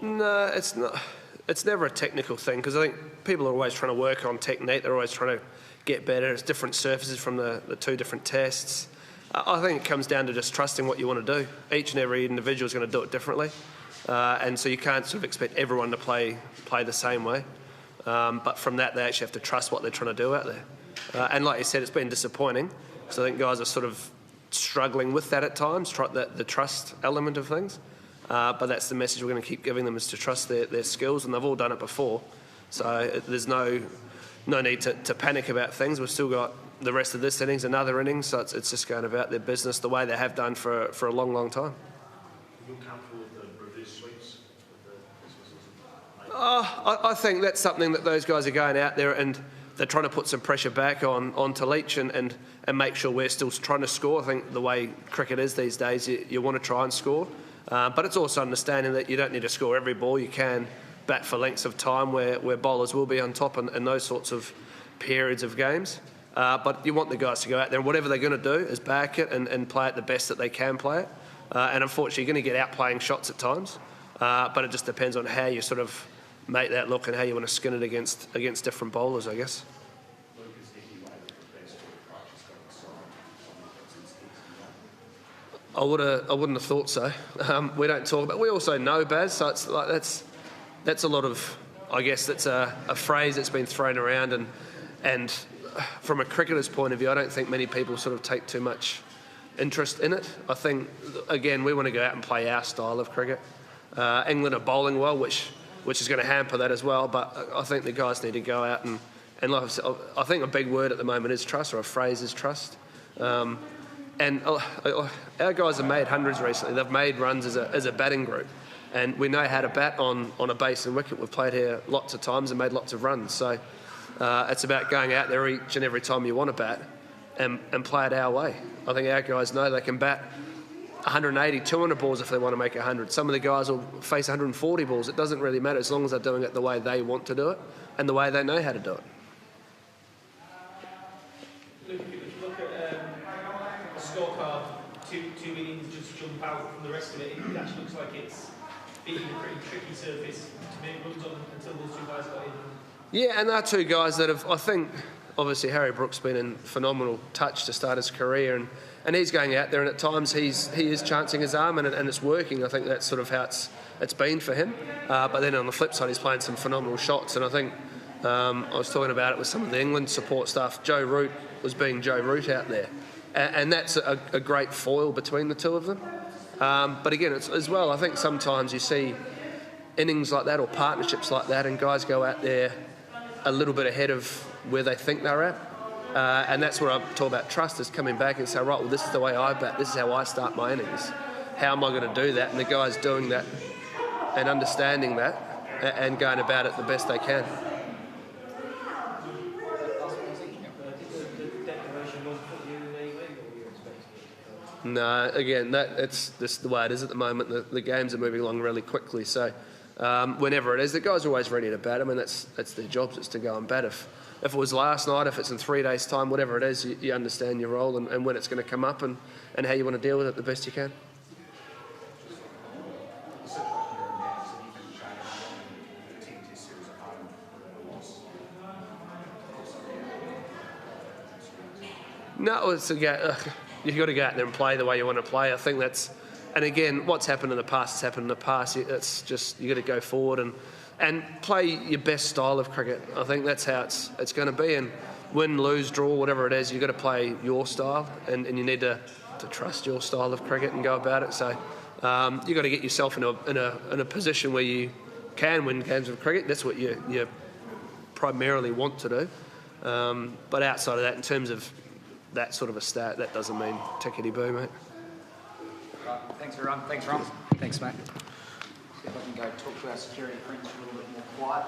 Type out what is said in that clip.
No, it's not. It's never a technical thing, because I think people are always trying to work on technique. They're always trying to get better. It's different surfaces from the two different tests. I think it comes down to just trusting what you want to do. Each and every individual is going to do it differently, and so you can't sort of expect everyone to play the same way. But from that, they actually have to trust what they're trying to do out there. And like you said, it's been disappointing. So I think guys are sort of struggling with that at times, the trust element of things. But that's the message we're going to keep giving them, is to trust their skills, and they've all done it before. So there's no need to panic about things. We've still got the rest of this innings, another innings, so it's just going about their business the way they have done for a long, long time. Are you comfortable with the reverse sweeps? I think that's something that those guys are going out there and they're trying to put some pressure back onto Leach and make sure we're still trying to score. I think the way cricket is these days, you want to try and score. But it's also understanding that you don't need to score every ball. You can bat for lengths of time where bowlers will be on top in those sorts of periods of games. But you want the guys to go out there and whatever they're going to do is back it and play it the best that they can play it. And unfortunately, you're going to get outplaying shots at times. But it just depends on how you sort of make that look and how you want to skin it against different bowlers, I guess. I wouldn't have thought so. We don't talk about. We also know Baz, so it's like that's a lot of. I guess that's a phrase that's been thrown around, and from a cricketer's point of view, I don't think many people sort of take too much interest in it. I think again we want to go out and play our style of cricket. England are bowling well, which is going to hamper that as well. But I think the guys need to go out and like I said, I think a big word at the moment is trust, or a phrase is trust. And our guys have made hundreds recently. They've made runs as a batting group. And we know how to bat on a Basin wicket. We've played here lots of times and made lots of runs. So it's about going out there each and every time you want to bat and play it our way. I think our guys know they can bat 180, 200 balls if they want to make 100. Some of the guys will face 140 balls. It doesn't really matter as long as they're doing it the way they want to do it and the way they know how to do it. Look at the scorecard, two innings just jump out from the rest of it. It actually looks like it's beating a pretty tricky surface to make runs on until those two guys got in. Yeah, and they're two guys that have, I think, obviously Harry Brook's been in phenomenal touch to start his career, and he's going out there and at times he is chancing his arm and it's working. I think that's sort of how it's been for him. But then on the flip side, he's playing some phenomenal shots, and I think I was talking about it with some of the England support staff. Joe Root was being Joe Root out there, and that's a great foil between the two of them. But again, it's, as well, I think sometimes you see innings like that or partnerships like that, and guys go out there a little bit ahead of where they think they're at. And that's where I talk about trust, is coming back and say, right, well, this is the way I bat, this is how I start my innings. How am I going to do that? And the guys doing that and understanding that and going about it the best they can. No, again, it's the way it is at the moment. The games are moving along really quickly, so whenever it is, the guys are always ready to bat. I mean, that's their jobs, it's to go and bat. If it was last night, if it's in 3 days' time, whatever it is, you understand your role and when it's going to come up and how you want to deal with it the best you can. No, it's you've got to go out there and play the way you want to play. I think that's, and again, what's happened in the past has happened in the past. It's just you got to go forward and play your best style of cricket. I think that's how it's going to be. And win, lose, draw, whatever it is, you've got to play your style, and you need to trust your style of cricket and go about it. So you've got to get yourself in a position where you can win games of cricket. That's what you primarily want to do. But outside of that, in terms of that sort of a stat, that doesn't mean tickety-boo, mate. Thanks, everyone. Thanks, Ron. Thanks, mate. See if I can go talk to our security friends a little bit more quiet.